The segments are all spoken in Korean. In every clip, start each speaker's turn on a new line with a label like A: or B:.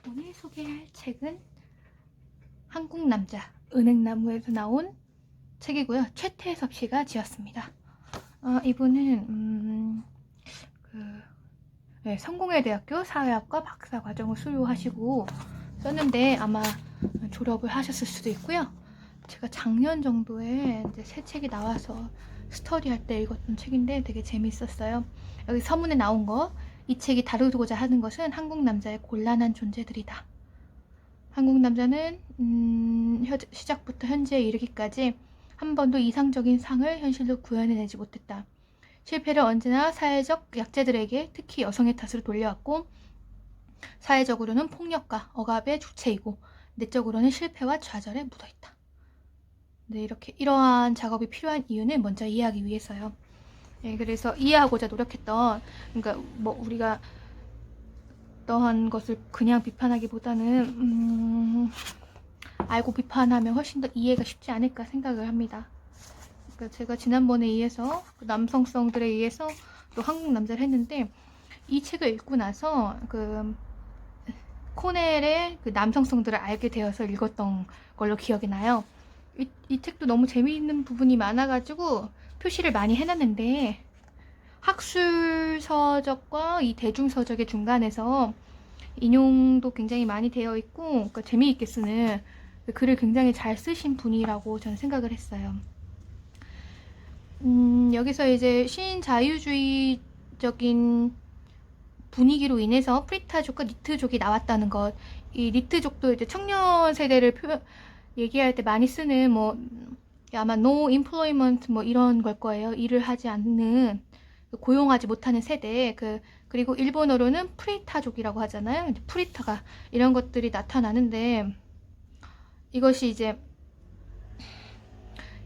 A: 오늘 소개할 책은 한국남자 은행나무에서 나온 책이고요. 최태섭 씨가 지었습니다. 이분은 성공회대학교 사회학과 박사 과정을 수료하시고 썼는데 아마 졸업을 하셨을 수도 있고요. 제가 작년 정도에 이제 새 책이 나와서 스터디할 때 읽었던 책인데 되게 재밌었어요. 여기 서문에 나온 거, 이 책이 다루고자 하는 것은 한국 남자의 곤란한 존재들이다. 한국 남자는 시작부터 현재에 이르기까지 한 번도 이상적인 상을 현실로 구현해내지 못했다. 실패를 언제나 사회적 약자들에게, 특히 여성의 탓으로 돌려왔고, 사회적으로는 폭력과 억압의 주체이고 내적으로는 실패와 좌절에 묻어있다. 네, 이러한 작업이 필요한 이유는 먼저 이해하기 위해서요. 네, 그래서 이해하고자 노력했던, 그러니까 뭐 우리가 어떠한 것을 그냥 비판하기보다는 알고 비판하면 훨씬 더 이해가 쉽지 않을까 생각을 합니다. 그러니까 제가 지난번에 의해서 남성성들에 의해서 또 한국 남자를 했는데, 이 책을 읽고 나서 코넬의 남성성들을 알게 되어서 읽었던 걸로 기억이 나요. 이 책도 너무 재미있는 부분이 많아가지고 표시를 많이 해놨는데, 학술서적과 이 대중서적의 중간에서 인용도 굉장히 많이 되어 있고, 그러니까 재미있게 쓰는 글을 굉장히 잘 쓰신 분이라고 저는 생각을 했어요. 여기서 이제 신자유주의적인 분위기로 인해서 프리타족과 니트족이 나왔다는 것, 이 니트족도 이제 청년 세대를 얘기할 때 많이 쓰는 아마 no employment 이런 걸 거예요. 일을 하지 않는, 고용하지 못하는 세대. 그리고 일본어로는 프리타족이라고 하잖아요. 프리타가 이런 것들이 나타나는데, 이것이 이제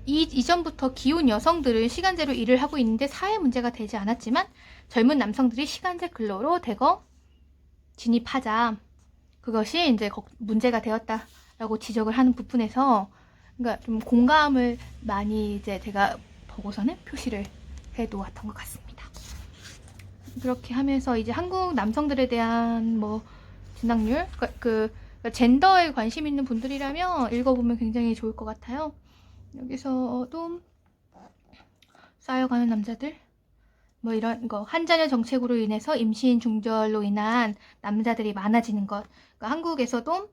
A: 이전부터 기혼 여성들은 시간제로 일을 하고 있는데 사회 문제가 되지 않았지만, 젊은 남성들이 시간제 근로로 대거 진입하자 그것이 이제 문제가 되었다라고 지적을 하는 부분에서, 그러니까 좀 공감을 많이 이제 제가 보고서는 표시를 해 놓았던 것 같습니다. 그렇게 하면서 이제 한국 남성들에 대한 진학률, 젠더에 관심 있는 분들이라면 읽어보면 굉장히 좋을 것 같아요. 여기서도 쌓여가는 남자들, 이런 거, 한자녀 정책으로 인해서 임신 중절로 인한 남자들이 많아지는 것. 그러니까 한국에서도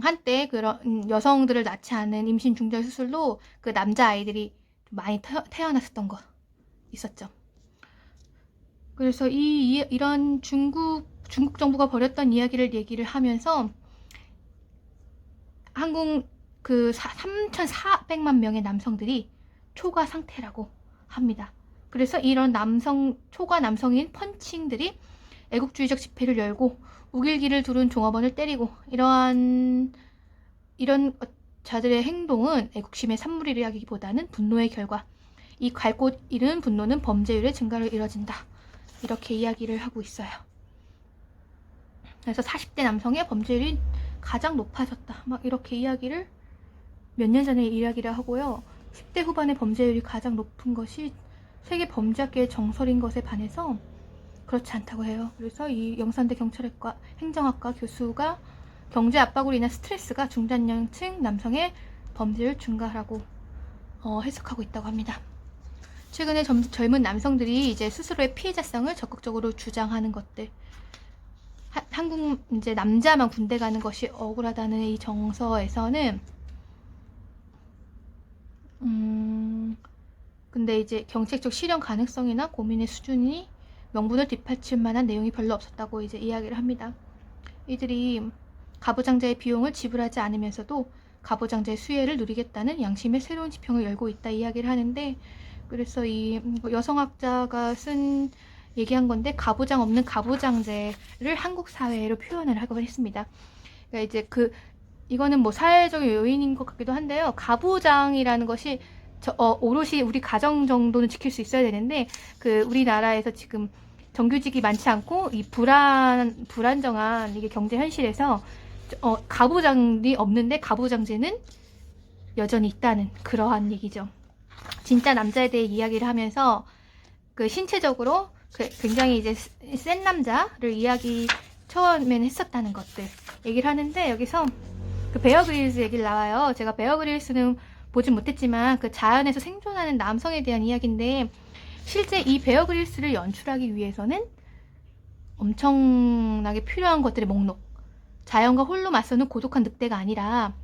A: 한때 그런 여성들을 낳지 않은 임신 중절 수술로 그 남자 아이들이 많이 태어났었던 거 있었죠. 그래서 이런 중국 정부가 벌였던 이야기를 얘기를 하면서, 한국 3,400만 명의 남성들이 초과 상태라고 합니다. 그래서 이런 초과 남성인 펀칭들이 애국주의적 집회를 열고 우길기를 두른 종업원을 때리고, 이런 자들의 행동은 애국심의 산물이라기보다는 분노의 결과, 이 갈곳 잃은 분노는 범죄율의 증가를 이뤄진다, 이렇게 이야기를 하고 있어요. 그래서 40대 남성의 범죄율이 가장 높아졌다, 이렇게 이야기를 몇 년 전에 이야기를 하고요. 10대 후반의 범죄율이 가장 높은 것이 세계 범죄학계의 정설인 것에 반해서 그렇지 않다고 해요. 그래서 이 영산대 경찰학과 행정학과 교수가 경제 압박으로 인한 스트레스가 중장년층 남성의 범죄율 증가라고 해석하고 있다고 합니다. 최근에 젊은 남성들이 이제 스스로의 피해자성을 적극적으로 주장하는 것들, 한국 이제 남자만 군대 가는 것이 억울하다는 이 정서에서는 근데 이제 정책적 실현 가능성이나 고민의 수준이 명분을 뒷받칠 만한 내용이 별로 없었다고 이제 이야기를 합니다. 이들이 가부장자의 비용을 지불하지 않으면서도 가부장자의 수혜를 누리겠다는 양심의 새로운 지평을 열고 있다 이야기를 하는데, 그래서 이 여성학자가 얘기한 건데, 가부장 없는 가부장제를 한국 사회로 표현을 하고 했습니다. 그러니까 이제 이거는 사회적인 요인인 것 같기도 한데요. 가부장이라는 것이 오롯이 우리 가정 정도는 지킬 수 있어야 되는데, 우리나라에서 지금 정규직이 많지 않고 이 불안정한 이게 경제 현실에서 가부장이 없는데 가부장제는 여전히 있다는 그러한 얘기죠. 진짜 남자에 대해 이야기를 하면서 신체적으로 굉장히 이제 센 남자를 처음에는 했었다는 것들, 얘기를 하는데 여기서 그 베어 그릴스 얘기를 나와요. 제가 베어 그릴스는 보진 못했지만 그 자연에서 생존하는 남성에 대한 이야기인데 실제 이 베어 그릴스를 연출하기 위해서는 엄청나게 필요한 것들의 목록, 자연과 홀로 맞서는 고독한 늑대가 아니라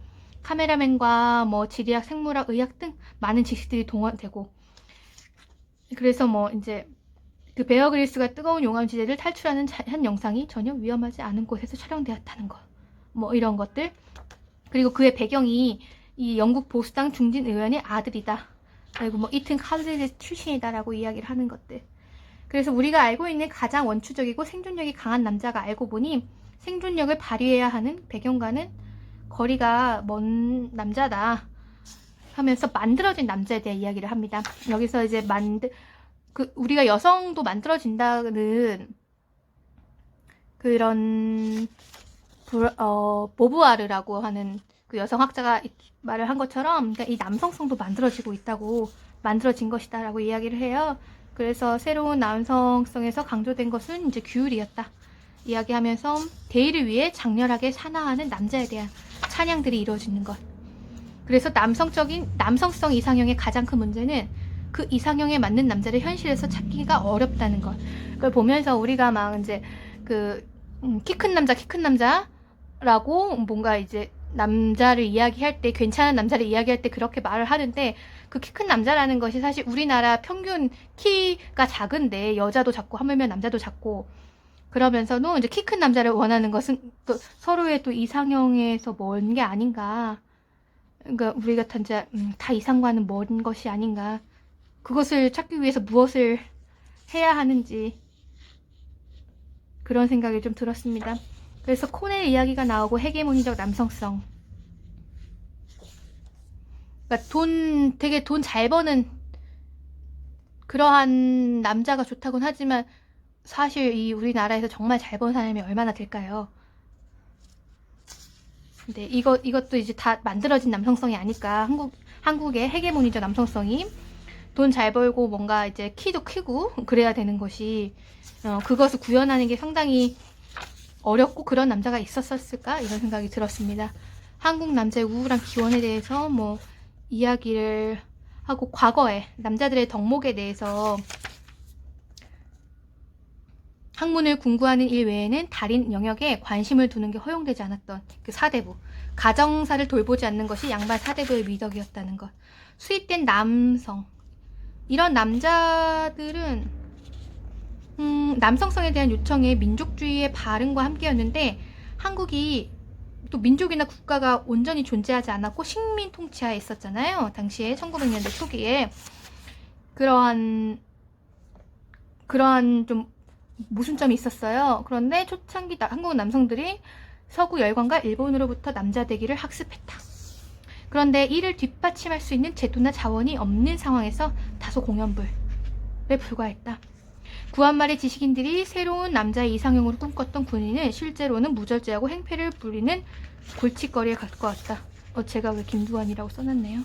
A: 카메라맨과 뭐 지리학, 생물학, 의학 등 많은 지식들이 동원되고, 그래서 뭐 이제 그 베어 그릴스가 뜨거운 용암지대를 탈출하는 한 영상이 전혀 위험하지 않은 곳에서 촬영되었다는 것, 뭐 이런 것들. 그리고 그의 배경이 이 영국 보수당 중진 의원의 아들이다, 그리고 뭐 이튼 칼리지 출신이다라고 이야기를 하는 것들. 그래서 우리가 알고 있는 가장 원초적이고 생존력이 강한 남자가 알고 보니 생존력을 발휘해야 하는 배경과는 거리가 먼 남자다 하면서 만들어진 남자에 대한 이야기를 합니다. 여기서 이제 우리가 여성도 만들어진다는 그런 보부아르라고 하는 그 여성학자가 말을 한 것처럼, 그러니까 이 남성성도 만들어진 것이다 라고 이야기를 해요. 그래서 새로운 남성성에서 강조된 것은 이제 규율이었다 이야기하면서 대의를 위해 장렬하게 산화하는 남자에 대한 찬양들이 이루어지는 것. 그래서 남성성 이상형의 가장 큰 문제는 그 이상형에 맞는 남자를 현실에서 찾기가 어렵다는 것. 그걸 보면서 우리가 막 이제 키 큰 남자라고 뭔가 이제 남자를 이야기할 때, 괜찮은 남자를 이야기할 때 그렇게 말을 하는데, 그 키 큰 남자라는 것이 사실 우리나라 평균 키가 작은데 여자도 작고 하물며 남자도 작고, 그러면서도 이제 키 큰 남자를 원하는 것은 또 서로의 또 이상형에서 먼 게 아닌가. 그러니까 우리가 다 이상과는 먼 것이 아닌가. 그것을 찾기 위해서 무엇을 해야 하는지, 그런 생각이 좀 들었습니다. 그래서 코넬 이야기가 나오고 헤게모니적 남성성. 그러니까 되게 돈 잘 버는 그러한 남자가 좋다곤 하지만 사실 이 우리나라에서 정말 잘 버는 사람이 얼마나 될까요? 근데 이것도 이제 다 만들어진 남성성이 아닐까. 한국의 헤게모니적 남성성이 돈 잘 벌고 뭔가 이제 키도 크고 그래야 되는 것이, 그것을 구현하는 게 상당히 어렵고 그런 남자가 있었을까 이런 생각이 들었습니다. 한국 남자의 우울한 기원에 대해서 뭐 이야기를 하고, 과거에 남자들의 덕목에 대해서 학문을 공부하는 일 외에는 다른 영역에 관심을 두는 게 허용되지 않았던 그 사대부, 가정사를 돌보지 않는 것이 양반 사대부의 미덕이었다는 것. 수입된 남성, 이런 남자들은 남성성에 대한 요청에 민족주의의 발흥과 함께였는데, 한국이 또 민족이나 국가가 온전히 존재하지 않았고 식민 통치하에 있었잖아요. 당시에 1900년대 초기에 그러한 좀 모순점이 있었어요. 그런데 초창기 한국 남성들이 서구 열강과 일본으로부터 남자 되기를 학습했다. 그런데 이를 뒷받침할 수 있는 제도나 자원이 없는 상황에서 다소 공연불에 불과했다. 구한말의 지식인들이 새로운 남자의 이상형으로 꿈꿨던 군인은 실제로는 무절제하고 행패를 부리는 골칫거리에 가까웠다. 제가 왜 김두한이라고 써놨네요.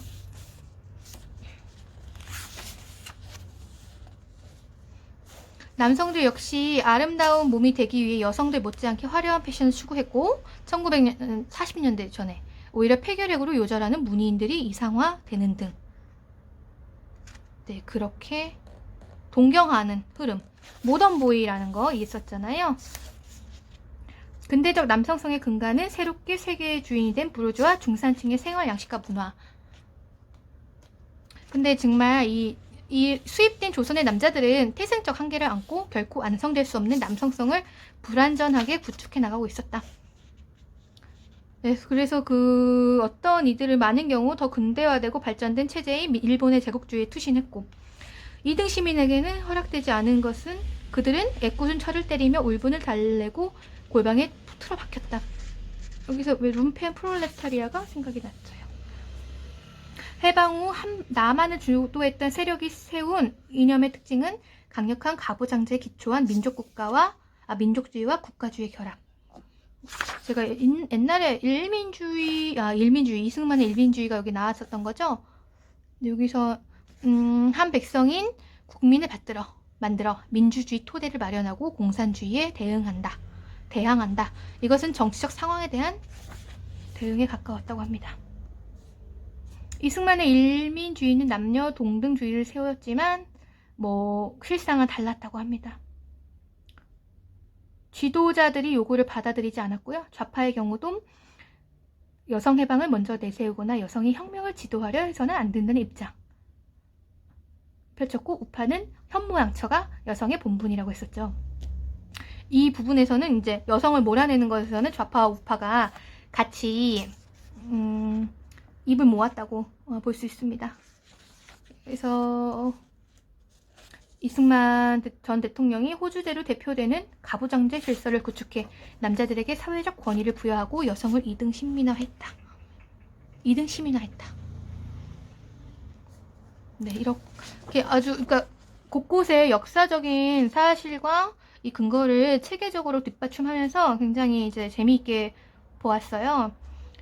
A: 남성들 역시 아름다운 몸이 되기 위해 여성들 못지않게 화려한 패션을 추구했고, 1940년대 전에 오히려 폐결핵으로 요절하는 문의인들이 이상화되는 등, 네, 그렇게 동경하는 흐름, 모던보이라는 거 있었잖아요. 근대적 남성성의 근간은 새롭게 세계의 주인이 된 부르주아 중산층의 생활 양식과 문화. 근데 정말 이 수입된 조선의 남자들은 태생적 한계를 안고 결코 완성될 수 없는 남성성을 불완전하게 구축해 나가고 있었다. 네, 그래서 어떤 이들을 많은 경우 더 근대화되고 발전된 체제의 일본의 제국주의에 투신했고, 2등 시민에게는 허락되지 않은 것은 그들은 애꿎은 철을 때리며 울분을 달래고 골방에 틀어박혔다. 여기서 왜 룸펜 프롤레타리아가 생각이 났어요. 해방 후 남한을 주도했던 세력이 세운 이념의 특징은 강력한 가부장제에 기초한 민족주의와 국가주의의 결합. 제가 옛날에 일민주의 이승만의 일민주의가 여기 나왔었던 거죠. 여기서 한 백성인 국민을 만들어 민주주의 토대를 마련하고 공산주의에 대응한다. 대항한다. 이것은 정치적 상황에 대한 대응에 가까웠다고 합니다. 이승만의 일민주의는 남녀 동등주의를 세웠지만 실상은 달랐다고 합니다. 지도자들이 요구를 받아들이지 않았고요. 좌파의 경우도 여성 해방을 먼저 내세우거나 여성이 혁명을 지도하려 해서는 안 된다는 입장 펼쳤고, 우파는 현모양처가 여성의 본분이라고 했었죠. 이 부분에서는 이제 여성을 몰아내는 것에서는 좌파와 우파가 같이 입을 모았다고 볼 수 있습니다. 그래서 이승만 전 대통령이 호주대로 대표되는 가부장제 질서를 구축해 남자들에게 사회적 권위를 부여하고 여성을 2등 시민화했다. 2등 시민화했다. 네, 이렇게 아주 그러니까 곳곳에 역사적인 사실과 이 근거를 체계적으로 뒷받침하면서 굉장히 이제 재미있게 보았어요.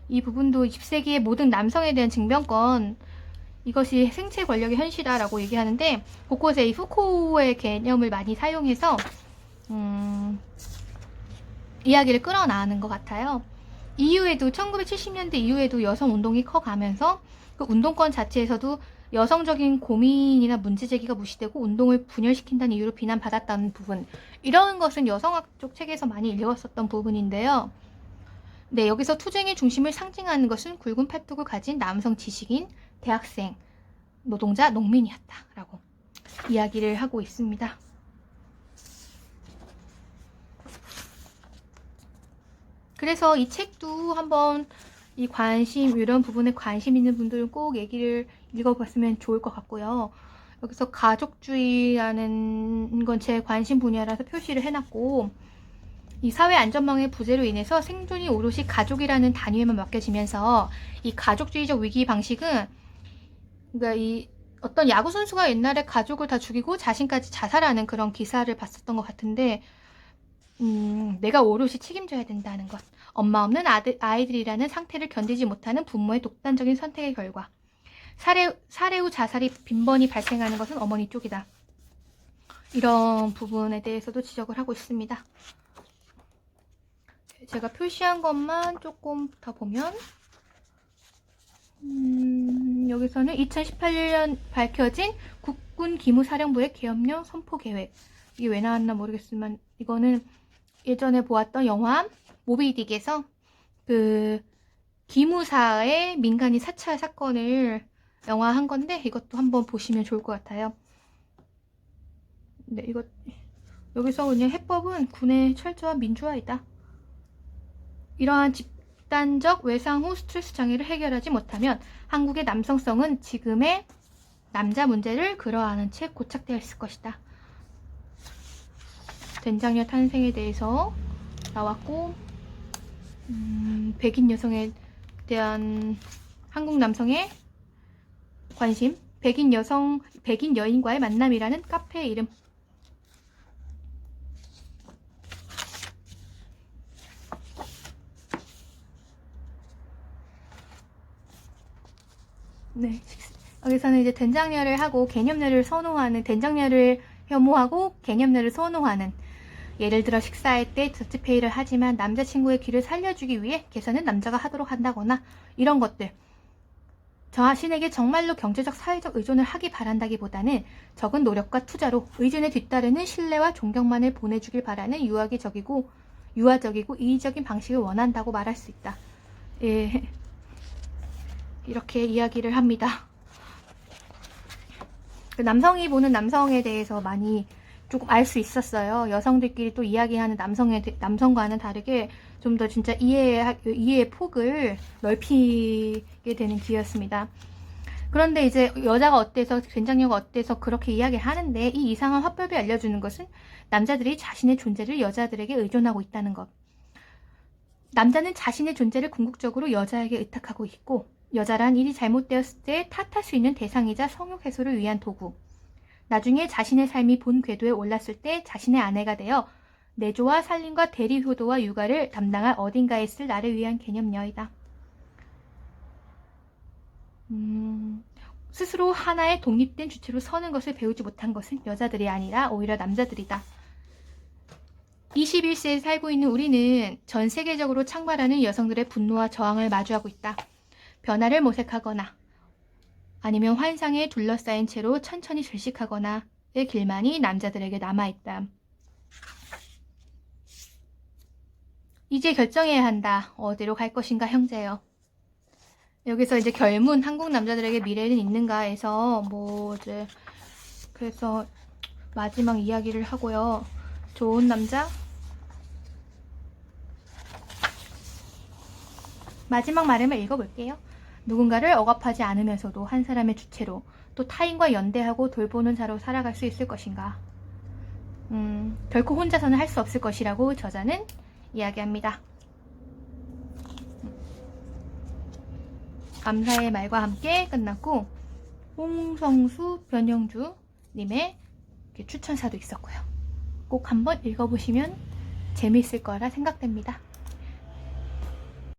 A: 이 부분도 20세기의 모든 남성에 대한 징병권, 이것이 생체 권력의 현실이라고 얘기하는데, 곳곳에 이 후코의 개념을 많이 사용해서 이야기를 끌어나가는 것 같아요. 이후에도 1970년대 이후에도 여성 운동이 커가면서 그 운동권 자체에서도 여성적인 고민이나 문제 제기가 무시되고 운동을 분열시킨다는 이유로 비난받았다는 부분, 이런 것은 여성학 쪽 책에서 많이 읽었었던 부분인데요. 네, 여기서 투쟁의 중심을 상징하는 것은 굵은 팔뚝을 가진 남성 지식인, 대학생, 노동자, 농민이었다라고 이야기를 하고 있습니다. 그래서 이 책도 한번 이런 부분에 관심 있는 분들은 꼭 얘기를 읽어봤으면 좋을 것 같고요. 여기서 가족주의라는 건 제 관심 분야라서 표시를 해놨고, 이 사회 안전망의 부재로 인해서 생존이 오롯이 가족이라는 단위에만 맡겨지면서 이 가족주의적 위기 방식은, 그러니까 이 어떤 야구 선수가 옛날에 가족을 다 죽이고 자신까지 자살하는 그런 기사를 봤었던 것 같은데, 내가 오롯이 책임져야 된다는 것, 엄마 없는 아이들이라는 상태를 견디지 못하는 부모의 독단적인 선택의 결과, 살해 후 자살이 빈번히 발생하는 것은 어머니 쪽이다. 이런 부분에 대해서도 지적을 하고 있습니다. 제가 표시한 것만 조금 더 보면, 여기서는 2018년 밝혀진 국군 기무사령부의 계엄령 선포 계획. 이게 왜 나왔나 모르겠지만, 이거는 예전에 보았던 영화 모비딕에서 그 기무사의 민간인 사찰 사건을 영화한 건데, 이것도 한번 보시면 좋을 것 같아요. 네, 여기서 그냥 해법은 군의 철저한 민주화이다. 이러한 집단적 외상 후 스트레스 장애를 해결하지 못하면 한국의 남성성은 지금의 남자 문제를 그러하는 채 고착되어 있을 것이다. 된장녀 탄생에 대해서 나왔고, 백인 여성에 대한 한국 남성의 관심, 백인 여인과의 만남이라는 카페의 이름. 네, 여기서는 이제 된장녀를 하고 개념녀를 선호하는, 된장녀를 혐오하고 개념녀를 선호하는, 예를 들어 식사할 때 더치페이를 하지만 남자친구의 귀를 살려주기 위해 계산은 남자가 하도록 한다거나, 이런 것들. 자신에게 정말로 경제적 사회적 의존을 하기 바란다기보다는 적은 노력과 투자로 의존에 뒤따르는 신뢰와 존경만을 보내주길 바라는 유아적이고 이의적인 방식을 원한다고 말할 수 있다. 예, 이렇게 이야기를 합니다. 남성이 보는 남성에 대해서 많이 조금 알 수 있었어요. 여성들끼리 또 이야기하는 남성과는 다르게 좀 더 진짜 이해의 폭을 넓히게 되는 기회였습니다. 그런데 이제 여자가 어때서, 된장녀가 어때서 그렇게 이야기를 하는데, 이 이상한 화법이 알려주는 것은 남자들이 자신의 존재를 여자들에게 의존하고 있다는 것. 남자는 자신의 존재를 궁극적으로 여자에게 의탁하고 있고, 여자란 일이 잘못되었을 때 탓할 수 있는 대상이자 성욕 해소를 위한 도구. 나중에 자신의 삶이 본 궤도에 올랐을 때 자신의 아내가 되어 내조와 살림과 대리 효도와 육아를 담당할 어딘가에 있을 나를 위한 개념녀이다. 스스로 하나의 독립된 주체로 서는 것을 배우지 못한 것은 여자들이 아니라 오히려 남자들이다. 21세에 살고 있는 우리는 전 세계적으로 창궐하는 여성들의 분노와 저항을 마주하고 있다. 변화를 모색하거나 아니면 환상에 둘러싸인 채로 천천히 질식하거나의 길만이 남자들에게 남아있다. 이제 결정해야 한다. 어디로 갈 것인가 형제여. 여기서 이제 결문 한국 남자들에게 미래는 있는가에서 이제 그래서 마지막 이야기를 하고요. 좋은 남자 마지막 말음을 읽어볼게요. 누군가를 억압하지 않으면서도 한 사람의 주체로 또 타인과 연대하고 돌보는 자로 살아갈 수 있을 것인가. 결코 혼자서는 할 수 없을 것이라고 저자는 이야기합니다. 감사의 말과 함께 끝났고 홍성수 변영주 님의 추천사도 있었고요. 꼭 한번 읽어보시면 재미있을 거라 생각됩니다.